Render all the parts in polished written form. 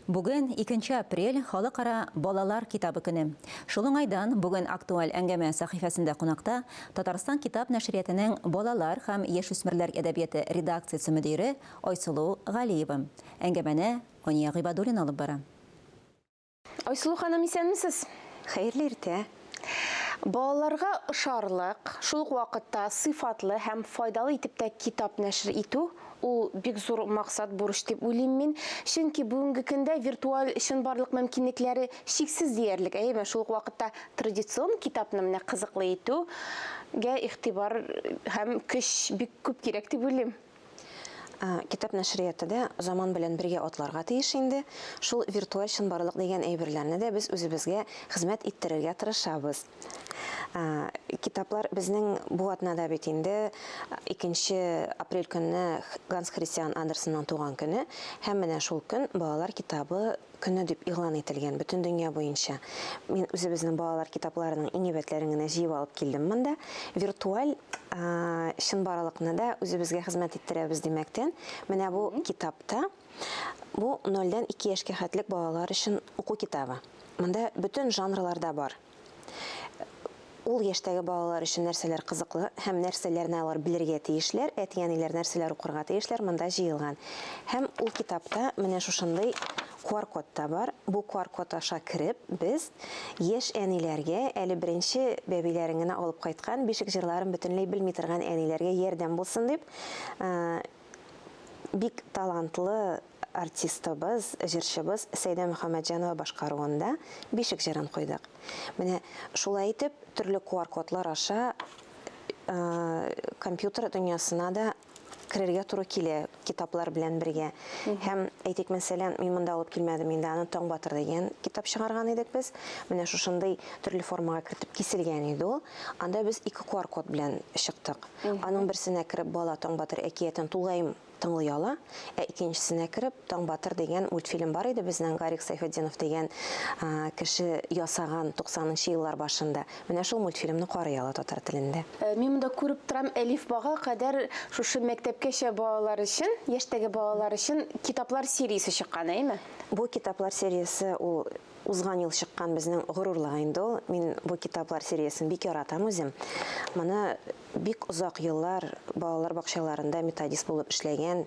Бүген 2 апрель халыкара балалар китабы көне. Шулың айдан бүген актуаль әңгәмә сахифасында кунакта Татарстан китап нәшриятының балалар һәм яшүсмерләр әдәбияты редакциясе мөдире Айсылу Галиева. Әңгәмәне Ания Гыйбадуллина алып бара. Айсылу ханым, исәнмесез? Хәерле иртә. Балаларга ошарлык, шул вакытта сыйфатлы һәм файдалы итеп тә китап нәшр итү ул бик зур максат, бурыч дип уйлыйм мин. Чөнки бүгенге көндә виртуаль чынбарлык мөмкинлекләре шиксез диярлек. Әйме, шул вакытта традицион китапны менә кызыклы итүгә игътибар һәм көч бик күп кирәк дип уйлыйм. Китап нәшриятында заман белән бергә атларга тиеш инде. Шул виртуаль чынбарлык дигән әйберләрне дә без үзебезгә хезмәт иттерергә тырышабыз. Китаплар безнең бу атнада бит инде 2 апрель көнне Ганс Христиан Андерсенның туган көне һәм менә шул көн балалар китабы көне дип игълан ителгән бөтен дөнья буенча. Мин үзебезнең балалар китапларының иң әйбәтләрен генә җыеп алып килдем монда. Виртуаль чынбарлыкны да үзебезгә хезмәт иттерәбез димәктән, менә бу китапта бу 0-дан 2 яшькә хәтлек балалар өчен уку китабы. Монда бөтен жанрларда бар. Ул яшьтәге балалар өчен нәрсәләр кызыклы һәм нәрсәләрне алар белергә тиешләр, әти-әниләр нәрсәләр укырга тиешләр, монда җыелган. Һәм ул китапта менә шушындый QR-код та бар. Бу QR-код аша кирип, без яшь әниләргә, әле беренче бәбиләрен генә алып кайткан, бишек җырларын бөтенләй белми торган әниләргә ярдәм булсын дип, бик талантлы артистыбыз, җырчыбыз Сәйдә Мөхәммәтҗанова башкаруында бишек җырын куйдык. Менә шулай итеп, төрле QR-кодлар аша компьютер дөньясына да кирергә туры килә китаплар белән бергә. Һәм әйтик, мәсәлән, мин монда алып килмәдем, инде аны Таң Батыр дигән китап чыгарган идек без. Менә шушындый төрле формага кертеп киселгән иде ул. Анда без 2 QR-код белән чыктык. Аның берсенә кирип бала Таң Батыр әкиятен тулгайым тыңлый ала, икенчесенә кирип Таң Батыр дигән мультфильм бар иде безнең Гарик Сайфетдинов дигән кеше ясаган 90нчы еллар башында. Менә шул мультфильмны карый ала татар телендә. Мин монда күреп торам, әлифбага кадәр шушы мәктәпкәчә балалар өчен, яшьтәге балалар өчен китаплар сериясе чыккан, әйме? Бу китаплар сериясе ул узган ел чыккан безнең горурлык инде ул. Мин бу китаплар сериясын бик яратам үзем. Моны бик озак еллар балалар бакчаларында методист булып эшләгән,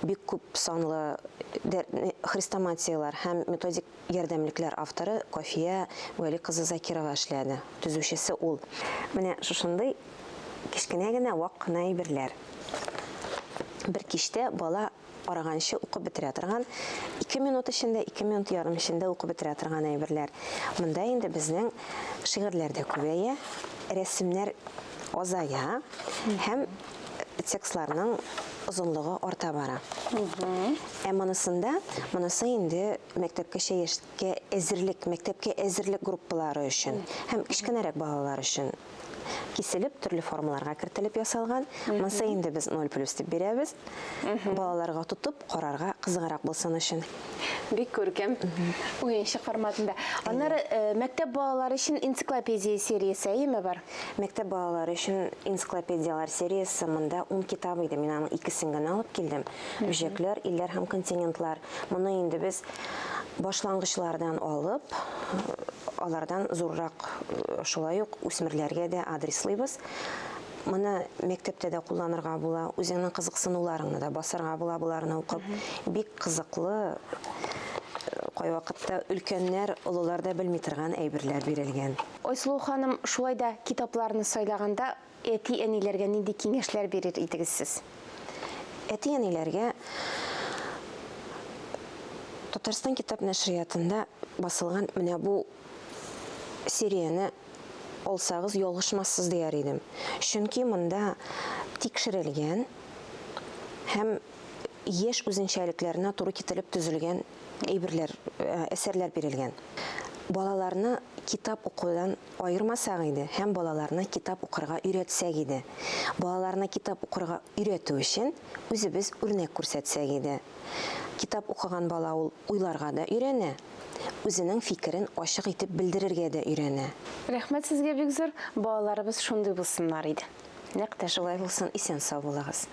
бик күп санлы хрестоматиялар һәм методик ярдәмлекләр авторы Кофия Вәли кызы Закирова эшләде. Төзүчесе ул. Менә шушындый кичкенә генә вак кына әйберләр. Бер кичтә бала араганчы укып бетерә торган, 2 минут эчендә, 2 минут ярым эчендә укып бетерә торган әйберләр. Монда инде безнең шигырьләр дә күбәя, рәсемнәр азая һәм текстларның озынлыгы арта бара. Монысы инде мәктәпкәчә яшькә әзерлек, мәктәпкә әзерлек группалары өчен һәм кичкенәрәк балалар өчен киселеп, төрле формаларга кертелеп ясалган. Монысы инде без 0+ дип бирәбез. Балаларга тотып карарга кызыграк булсын өчен. Бик күркәм. Уенчык форматында. Аннары мәктәп балалары өчен энциклопедия сериясе әйме бар? Мәктәп балалары өчен энциклопедиялар сериясе монда 10 китап иде. Мин аның 2-сен генә алып килдем. Бөҗәкләр, илләр һәм континентлар. Моны инде без башлангычлардан алып, алардан зуррак шулай ук үсмерләргә дә адреслыйбыз. Моны мәктәптә дә кулланырга була, үзеңнең кызыксынуларыңны да басарга була, буларны укып. Бик кызыклы, кайвакытта өлкәннәр, олылар да белми торган әйберләр бирелгән. Айсылу ханым, шулай да китапларны сайлаганда әти-әниләргә нинди киңәшләр бирер идегез сез? Әти-әниләргә Татарстан китап нәшриятында басылган менә бу серияне алсагыз ялгышмассыз дияр идем. Чөнки монда тикшерелгән һәм яшь үзенчәлекләренә туры китереп төзелгән әйберләр, әсәрләр бирелгән. Балаларны китап укудан айырмасак иде һәм балаларны китап укырга өйрәтсәк иде. Балаларны китап укырга өйрәтү өчен үзебез үрнәк күрсәтсәк иде. Китап укыган бала ул уйларга да өйрәнә, үзенең фикерен ачык итеп белдерергә дә өйрәнә. Рәхмәт сезгә бик зур. Балаларыбыз шундый булсыннар иде. Нәкъ тә Шулай булсын, исән сау булыгыз.